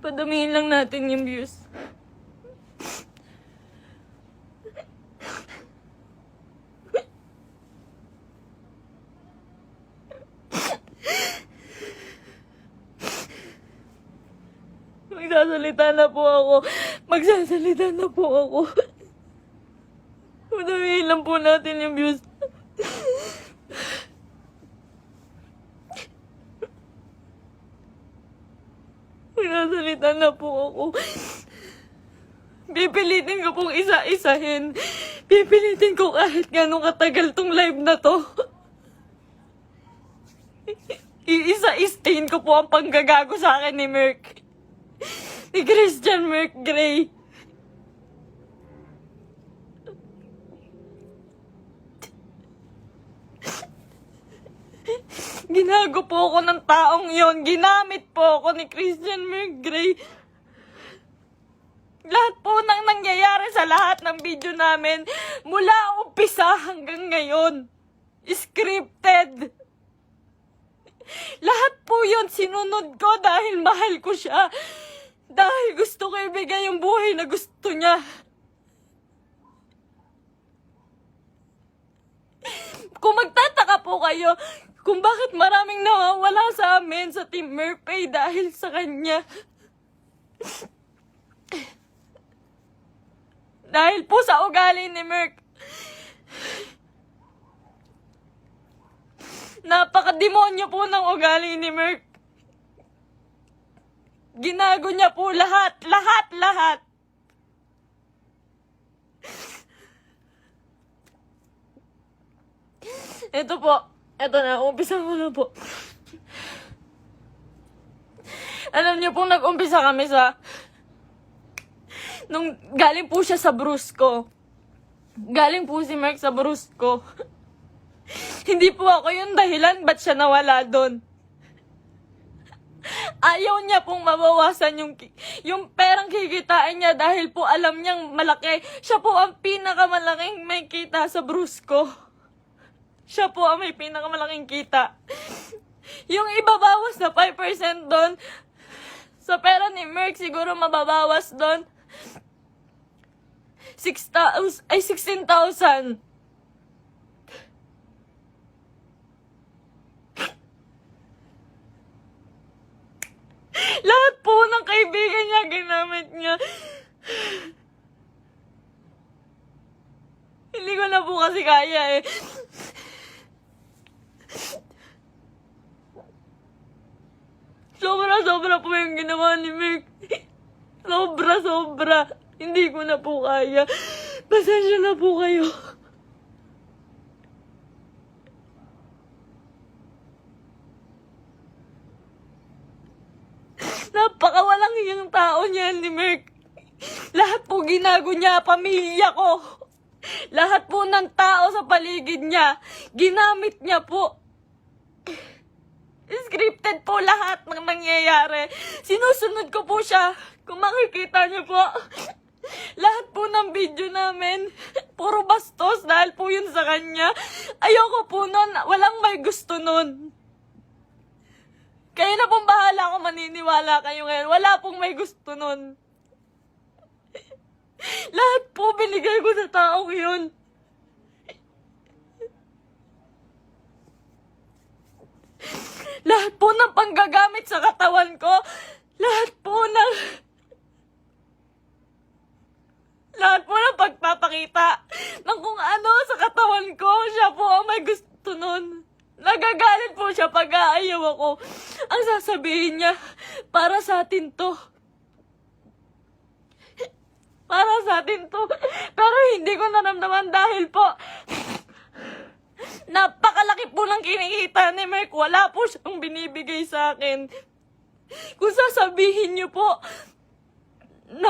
Padamihin lang natin yung views. Magsasalita na po ako. Magsasalita na po ako. Padamihin lang po natin yung views. Magsasalita na po ako. Pipilitin ko pong isa-isahin. Pipilitin ko kahit ganong katagal tong live na to. Iisa-istain ko po ang panggagago sa akin ni Merc. Ni Christian Merc Gray. Ginago po ako ng taong yon. Ginamit po ako ni Christian Merc Gray. Lahat po ng nangyayari sa lahat ng video namin, mula umpisa hanggang ngayon, scripted. Lahat po yun sinunod ko dahil mahal ko siya. Dahil gusto ko ibigay yung buhay na gusto niya. Kung magtataka po kayo kung bakit maraming nawawala sa amin sa Team Merpay dahil sa kanya. Dahil po sa ugali ni Merc. Napakademonyo po ng ugali ni Merc. Ginago niya po lahat. Ito po. Ito na. Umpisa ko na po. Alam niyo po, nag-umpisa kami sa... Nung galing po siya sa Brusco. Galing po si Merc sa Brusco. Hindi po ako yung dahilan ba't siya nawala doon. Ayaw niya pong mabawasan yung perang kikitain niya dahil po alam niyang malaki. Siya po ang pinakamalaking may kita sa Brusco. Siya po ang may pinakamalaking kita. Yung ibabawas na 5% doon, sa pera ni Merc siguro mababawas doon 16,000. Lahat po ng kaibigan niya, ginamit niya. Hindi ko na po kasi kaya eh. Sobra po yung ginawa ni Merc. Sobra. Hindi ko na po kaya. Pasensya na po kayo. Napakawalang iyang tao niya ni Merc. Lahat po ginago niya, pamilya ko. Lahat po ng tao sa paligid niya, ginamit niya po. Scripted po lahat ng nangyayari. Sinusunod ko po siya. Kung makikita niyo po, lahat po ng video namin, puro bastos dahil po yun sa kanya. Ayoko po nun, walang may gusto nun. Kayo na pong bahala kung maniniwala kayo ngayon. Wala pong may gusto nun. Lahat po binigay ko sa taong yun. Lahat po ng panggagamit sa katawan ko, lahat po ng pagpapakita ng kung ano sa katawan ko, siya po ang may gusto nun. Nagagalit po siya pag aayaw ako. Ang sasabihin niya, para sa atin to. Para sa atin to. Pero hindi ko naramdaman dahil po, napakalaki po ng kinikita ni Merc. Wala po siyang binibigay sa akin. Kung sasabihin niyo po na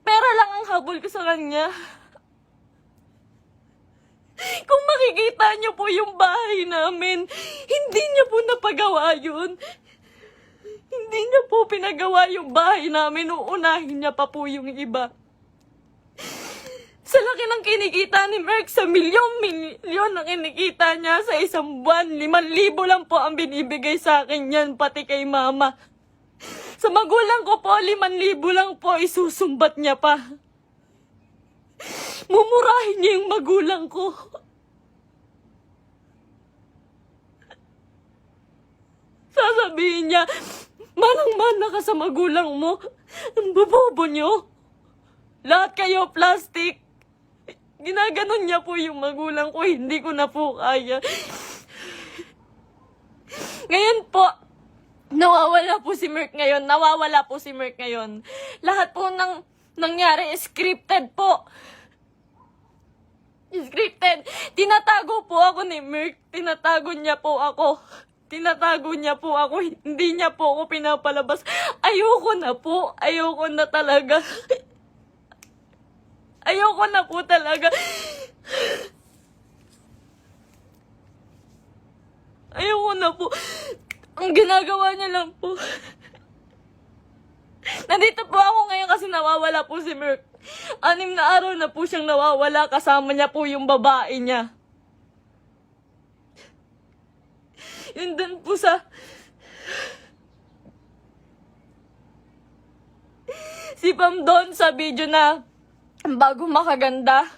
pera lang ang habol ko sa kanya. Kung makikita niyo po yung bahay namin, hindi niya po napagawa yun. Hindi niya po pinagawa yung bahay namin. Uunahin niya pa po yung iba. Sa laki ng kinikita ni Merc, sa milyon ang kinikita niya sa isang buwan. 5,000 lang po ang binibigay sa akin yan, pati kay mama. Sa magulang ko po, 5,000 lang po, isusumbat niya pa. Mumurahin niya yung magulang ko. Sasabihin niya, manang-mana ka sa magulang mo. Ang bobobo niyo. Lahat kayo plastic. Ginaganon niya po yung magulang ko, hindi ko na po kaya. Ngayon po, nawawala po si Merk ngayon. Lahat po ng nangyari, scripted po. Scripted. Tinatago po ako ni Merk. Tinatago niya po ako. Hindi niya po ako pinapalabas. Ayoko na po. Ayoko na talaga. Ayoko na po talaga. Ayoko na po. Ang ginagawa niya lang po. Nandito po ako ngayon kasi nawawala po si Merk. 6 na araw na po siyang nawawala. Kasama niya po yung babae niya. Yun dun po sa... Si Pam doon sa video na bago makaganda.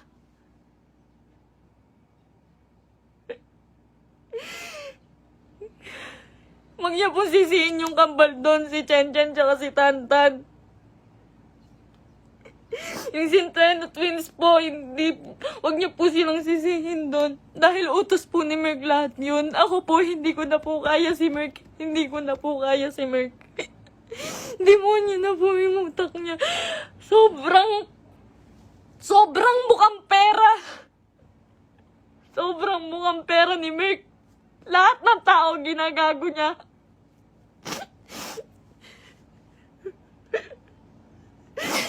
Huwag niya po sisihin yung kambal doon, si Chen Chen tsaka si Tantan. Yung Centeno twins po, hindi, huwag niyo po silang sisihin doon. Dahil utos po ni Merk lahat yun. Ako po, hindi ko na po kaya si Merk. Demonyo na po yung utak niya. Sobrang mukhang pera ni Merk. Lahat ng tao ginagago niya.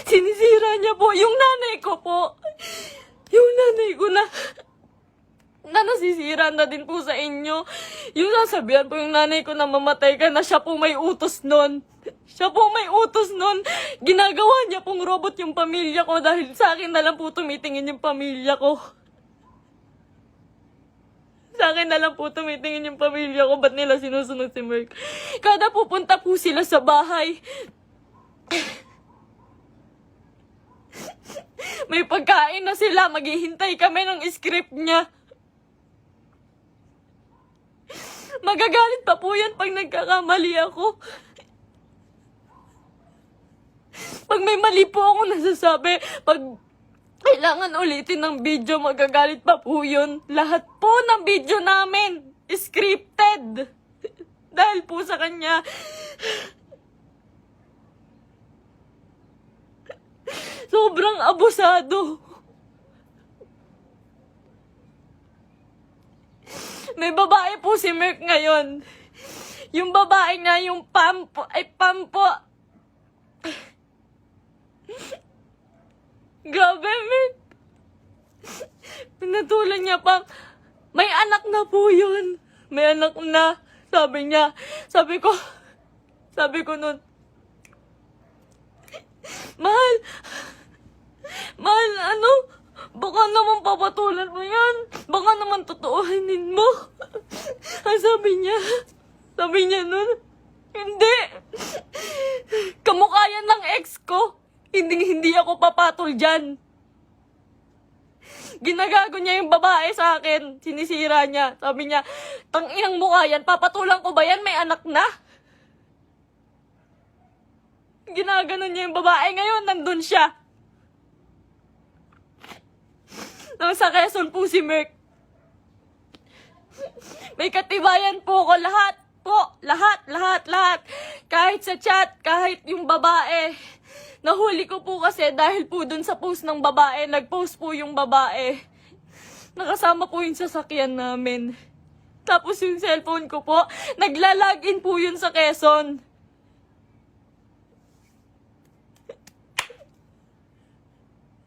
Sinisira niya po yung nanay ko po. Yung nanay ko na nasisira na din po sa inyo. Yung sasabihan po yung nanay ko na mamatay ka na, siya po may utos nun. Ginagawa niya pong robot yung pamilya ko dahil sa akin na lang po tumitingin yung pamilya ko. Ba't nila sinusunod si Merk? Kada pupunta po sila sa bahay, may pagkain na sila, maghihintay kami ng script niya. Magagalit pa po yan pag nagkakamali ako. Pag may mali po ako nasasabi, pag kailangan ulitin ng video, magagalit pa po yun. Lahat po ng video namin, scripted. Dahil po sa kanya. Sobrang abusado. May babae po si Merk ngayon. Yung babae nga, yung Pam po. Grabe, Merk. Pinatulan niya pa. May anak na po yun. May anak na. Sabi niya. Sabi ko nun, Mahal, baka naman papatulan mo yan. Baka naman totoohanin mo. Ang sabi niya nun, hindi. Kamukha yan ng ex ko. Hindi ako papatol dyan. Ginagago niya yung babae sa akin. Sinisira niya. Sabi niya, tanginang mukha yan. Papatulan ko ba yan? May anak na. Ginaganon niya yung babae. Ngayon, nandun siya. Nang sa Quezon po si Merk. May katibayan po ko. Lahat po. Lahat. Kahit sa chat, kahit yung babae. Nahuli ko po kasi dahil po dun sa post ng babae. Nag-post po yung babae. Nakasama po yung sasakyan namin. Tapos yung cellphone ko po, nagla-login po yun sa Quezon.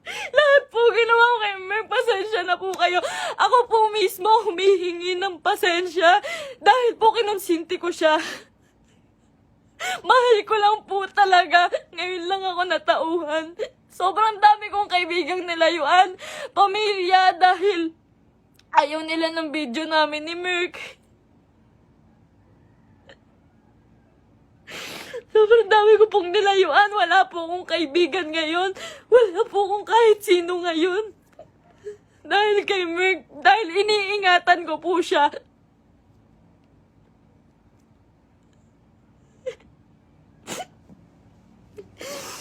Lahat po ginawa ko kay Merk. Pasensya na po kayo. Ako po mismo humihingi ng pasensya dahil po kinonsinti ko siya. Mahal ko lang po talaga. Ngayon lang ako natauhan. Sobrang dami kong kaibigang nilayuan. Pamilya dahil ayaw nila ng video namin ni Merk. Sobrang dami ko pong nilayuan. Wala po akong kaibigan ngayon. Wala po akong kahit sino ngayon. Dahil kay Merk, dahil iniingatan ko po siya.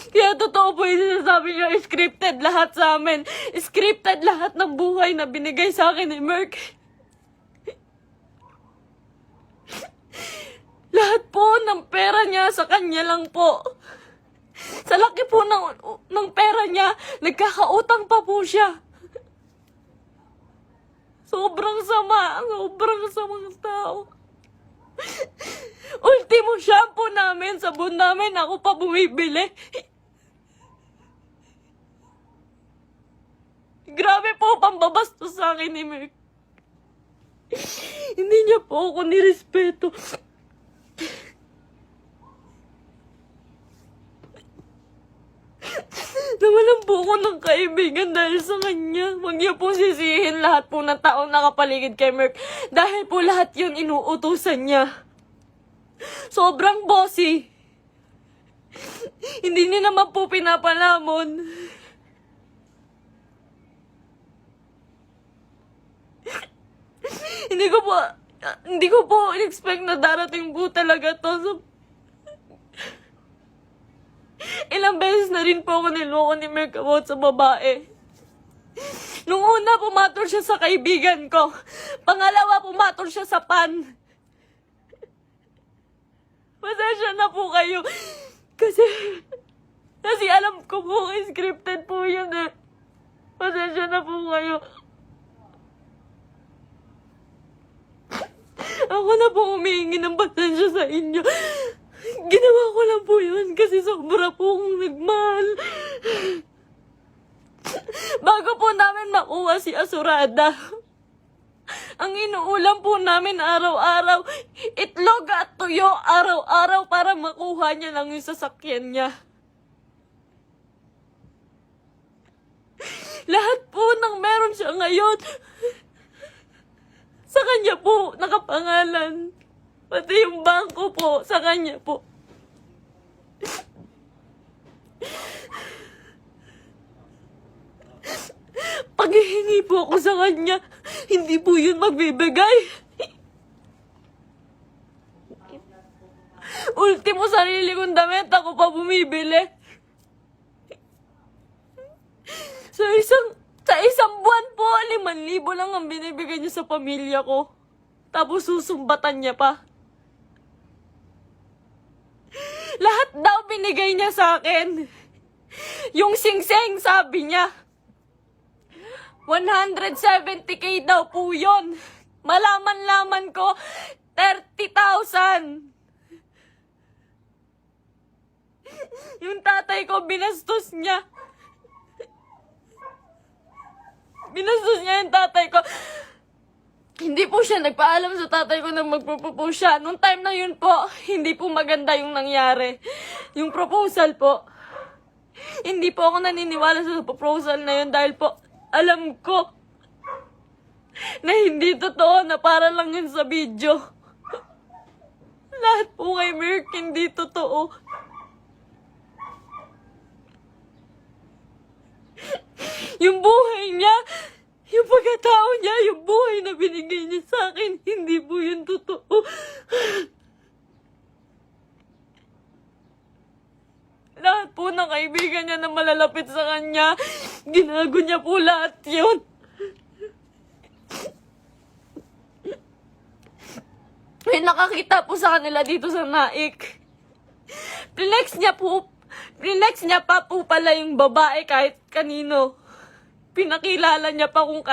Kaya totoo po yung sinasabi niya, scripted lahat sa amin. Scripted lahat ng buhay na binigay sa akin ni Merk. Lahat po ng pera niya sa kanya lang po. Sa laki po ng pera niya, nagkakautang pa po siya. Sobrang sama, sobrang samang tao. Ultimo shampoo namin, sabon namin, ako pa bumibili. Grabe po pambabastos sa akin ni Merk. Hindi niya po ako nirespeto. Nawalan po ako ng kaibigan dahil sa kanya. Huwag niyo po sisihin lahat po ng taong nakapaligid kay Merk. Dahil po lahat yun inuutusan niya. Sobrang bossy. Hindi niya naman po pinapalamon. Hindi ko po in-expect na darating po talaga to. So, ilang beses na rin po ako niloko ni Merk about sa babae. Nung una, pumatol siya sa kaibigan ko. Pangalawa, pumatol siya sa pan. Pasensya na po kayo. Kasi alam ko po, scripted po yun eh. Pasensya na po kayo. Ako na po humihingi ng pasensya sa inyo. Ginawa ko lang po yun kasi sobra po akong nagmahal. Bago po namin makuha si Asurada, ang inuulam po namin araw-araw, itlog at tuyo araw-araw para makuha niya lang yung sasakyan niya. Lahat po ng meron siya ngayon, sa kanya po nakapangalan. Pati yung bangko po, sa kanya po. Paghihingi po ako sa kanya, hindi po yun magbibigay. Ultimo sarili kong damit, ako pa bumibili. Sa isang buwan po, 5,000 lang ang binibigay niya sa pamilya ko. Tapos susumbatan niya pa. Lahat daw binigay niya sa akin. Yung singseng, sabi niya, 170K daw po yun. Malaman-laman ko, 30,000. Yung tatay ko, binastos niya. Binastos niya yung tatay ko. Hindi po siya nagpaalam sa tatay ko na magpo-propose siya. Nung time na yun po, hindi po maganda yung nangyari. Yung proposal po. Hindi po ako naniniwala sa proposal na yun dahil po alam ko na hindi totoo, na para lang yun sa video. Lahat po kay Merk hindi totoo. Yung buhay niya, yung pagkatao niya, yung buhay na binigay niya sa akin, hindi po yun totoo. Lahat po ng kaibigan niya na malalapit sa kanya, ginago niya po lahat yun. May nakakita po sa kanila dito sa Naik. Flex niya pa po pala yung babae kahit kanino. Pinakilala niya pa kung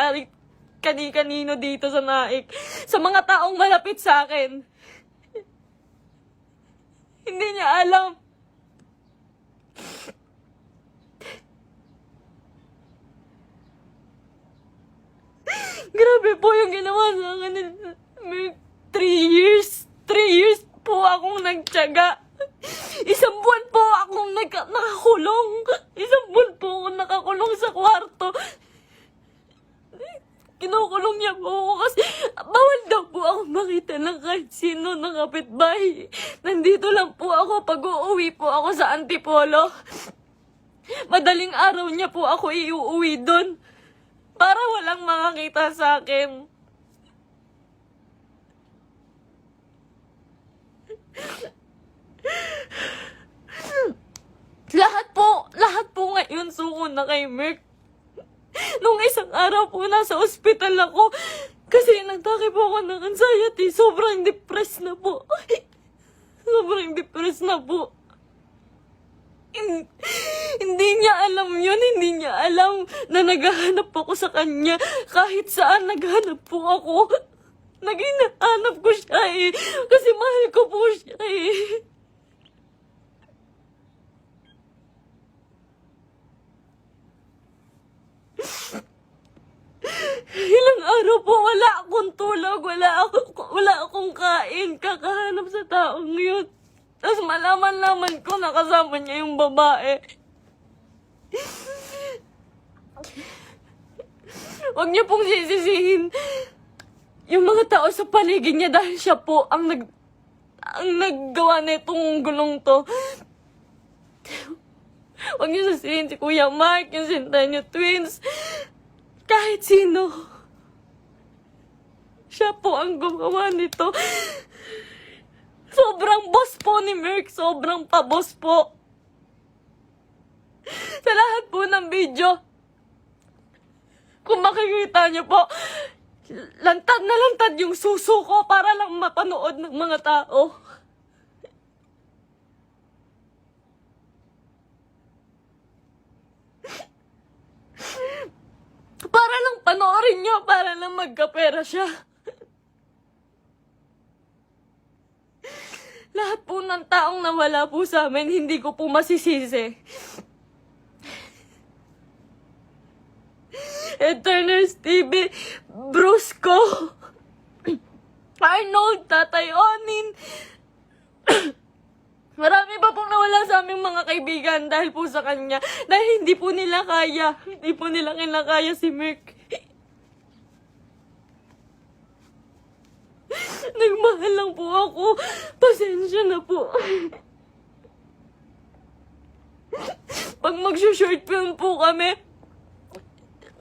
kani-kanino dito sa Naik. Sa mga taong malapit sa akin. Hindi niya alam. Grabe po yung ginawa sa akin. 3 years po akong nagtiyaga. Isang buwan po akong nakakulong. Isang buwan po akong nakakulong sa kwarto. Kinukulong niya po ako kasi bawal daw po ako makita ng kahit sino ng kapitbahay. Nandito lang po ako pag uuwi po ako sa Antipolo. Madaling araw niya po ako iuuwi doon. Para walang makakita sa akin. Lahat po ngayon suko na kay Merk. Nung isang araw po nasa ospital ako kasi nagtake po ako ng anxiety. Sobrang depressed na po. Sobrang depressed na po. Hindi niya alam yun. Hindi niya alam na naghahanap ako sa kanya. Kahit saan naghanap po ako. Naghahanap ko siya eh. Kasi mahal ko po siya eh. Ilang araw po wala akong tulog, wala akong kain, kakahanap sa taong yun. Tapos malaman-laman ko na kasama niya yung babae. Huwag niyo pong sisisihin yung mga tao sa paligid niya dahil siya po ang naggawa na itong gulong to. Huwag niyo sisisihin si Kuya Mark, yung Centennial Twins. Kahit sino. Siya po ang gumawa nito. Sobrang boss po ni Merk. Sobrang pa-boss po. Sa lahat po ng video, kung makikita niyo po, lantad na lantad yung suso ko para lang mapanood ng mga tao. Para lang panoorin niyo, para lang magkapera siya. Lahat po ng taong nawala po sa amin, hindi ko po masisisi. Eterners TV, Brusco, Arnold, Tatay Onin. Marami pa pong nawala sa aming mga kaibigan dahil po sa kanya. Dahil hindi po nila kaya. Hindi po nila kinakaya si Merk. Nagmahal lang po ako. Pasensya na po. Pag mag-short film po kami,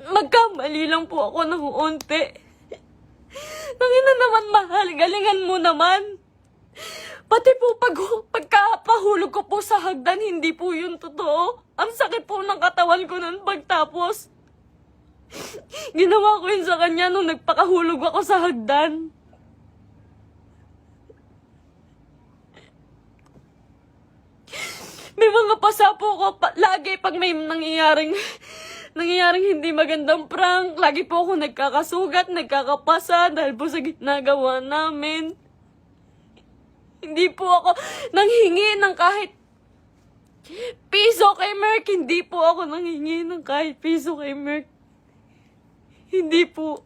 magkamali lang po ako ng unti. Nangina naman mahal, galingan mo naman. Pati po pagkapahulog ko po sa hagdan, hindi po yun totoo. Ang sakit po ng katawan ko nun pagtapos. Ginawa ko yun sa kanya nung nagpakahulog ako sa hagdan. May mga pasapo ko lagi pag may nangyayaring hindi magandang prank. Lagi po ako nagkakasugat, nagkakapasa dahil po sa ginagawa namin. Hindi po ako nanghingi ng kahit piso kay Merk. Hindi po ako nanghingi ng kahit piso kay Merk. Hindi po.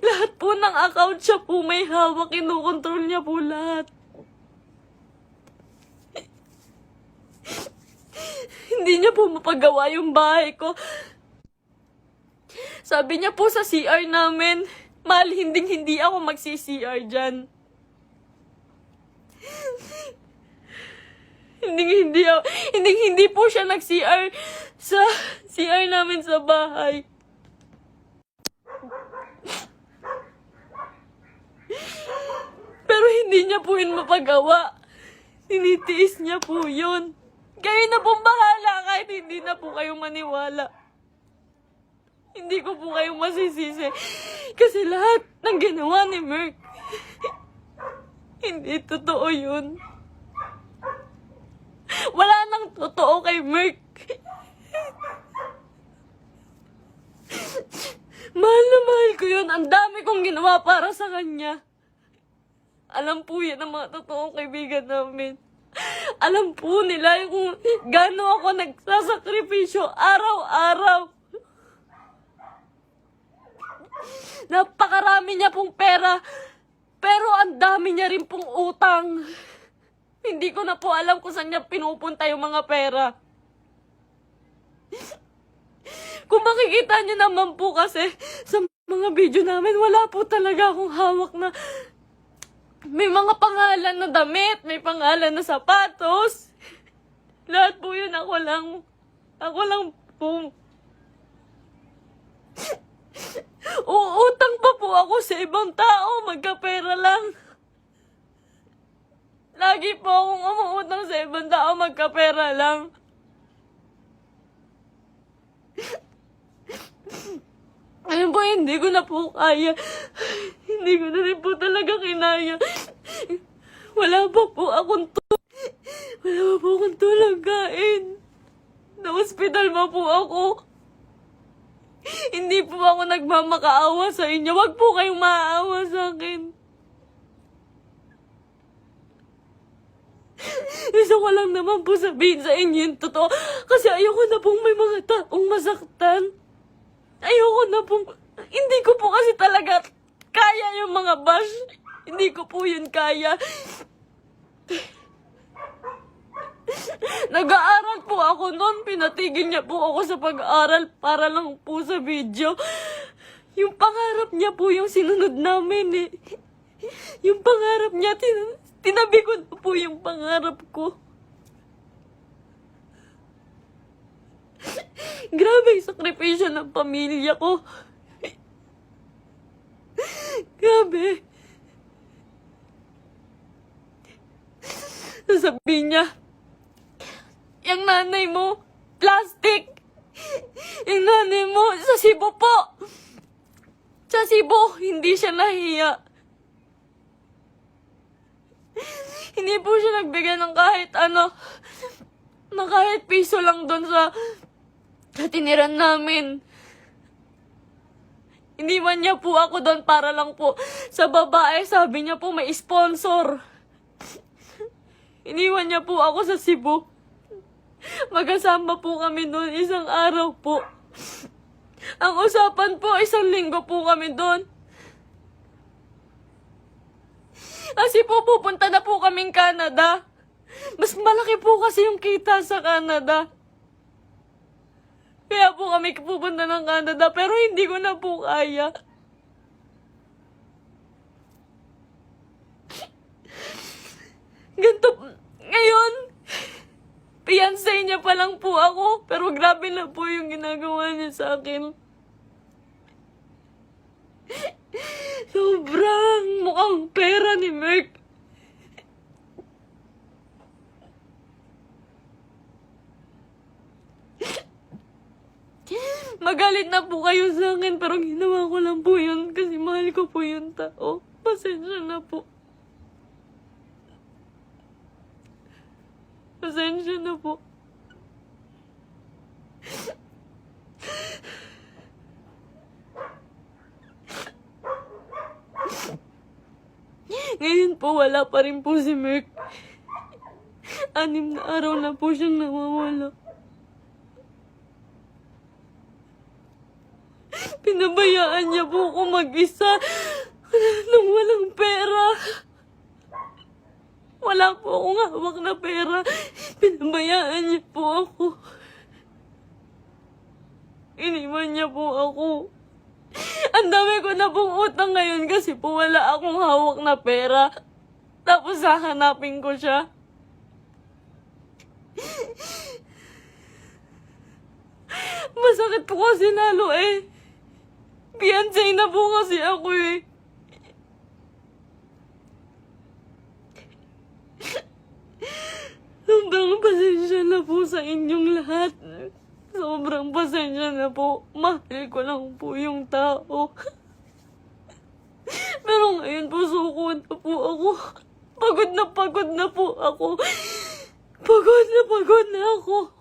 Lahat po ng account siya po may hawak. Kinukontrol niya po lahat. Hindi niya po mapagawa yung bahay ko. Sabi niya po sa CR namin, mahal, hindi ako magsi-CR dyan. Hindi po siya nag-CR sa CR namin sa bahay. Pero hindi niya po yun mapagawa. Tinitiis niya po yun. Kayo na pong bahala kahit hindi na po kayo maniwala. Hindi ko po kayo masisisi. Kasi lahat ng ginawa ni Merk, hindi totoo yun. Wala nang totoo kay Merk. Mahal na mahal ko yun. Ang dami kong ginawa para sa kanya. Alam po yan ang mga totoong kaibigan namin. Alam po nila kung gaano ako nagsasakripisyo araw-araw. Napakarami niya pong pera, pero ang dami niya rin pong utang. Hindi ko na po alam kung saan niya pinupunta yung mga pera. Kung makikita niyo naman po kasi sa mga video namin, wala po talaga akong hawak na May mga pangalan na damit, may pangalan na sapatos. Lahat po yun ako lang po. Uutang pa po ako sa ibang tao, magkapera lang. Lagi po akong umuutang sa ibang tao, magkapera lang. Ayun po, hindi ko na po kaya. Hindi ko na rin po talaga kinaya. Wala pa po akong tulog kain. Na-hospital pa po ako. Hindi po ako nagmamakaawa sa inyo. Wag po kayong maaawa sa akin. Gusto ko lang naman po sabihin sa inyo yung totoo. Kasi ayoko na pong may mga taong masaktan. Ayoko na pong... Hindi ko po kasi talaga kaya yung mga bash. Hindi ko po yun kaya. Nag-aaral po ako noon. Pinatigil niya po ako sa pag-aaral para lang po sa video. Yung pangarap niya po yung sinunod namin eh. Yung pangarap niya, tinabi ko na po yung pangarap ko. Grabe yung sakripisyo ng pamilya ko. Grabe. Sasabihin niya, yung nanay mo, plastic. Yung nanay mo, sa Cebu po. Sa Cebu, hindi siya nahiya. Hindi po siya nagbigay ng kahit ano, na kahit piso lang doon sa tiniran namin. Iniwan niya po ako doon para lang po sa babae. Sabi niya po may sponsor. Iniwan niya po ako sa Cebu. Magkasama po kami doon isang araw po. Ang usapan po, 1 linggo po kami doon. Kasi po pupunta na po kaming Canada. Mas malaki po kasi yung kita sa Canada. Kaya po kami pupunta ng Canada, pero hindi ko na po kaya. Ganito, ngayon, fiancé niya pa lang po ako, pero grabe na po yung ginagawa niya sa akin. Sobrang mukhang pera ni Merk. Magalit na po kayo sa akin, pero ginawa ko lang po yun kasi mahal ko po yung tao. Pasensya na po. Pasensya na po. Ngayon po, wala pa rin po si Merk. 6 na araw na po siyang nawawala. Pinabayaan niya po ako mag-isa nang walang pera. Wala po akong hawak na pera. Pinabayaan niya po ako. Iniwan niya po ako. Ang dami ko na pong utang ngayon kasi po wala akong hawak na pera. Tapos hahanapin ko siya. Masakit po kasi lalo eh. Fiancé na po kasi ako eh. Sobrang pasensya na po sa inyong lahat. Sobrang pasensya na po. Mahal ko lang po yung tao. Pero ngayon po suko na po ako. Pagod na po ako. Pagod na ako.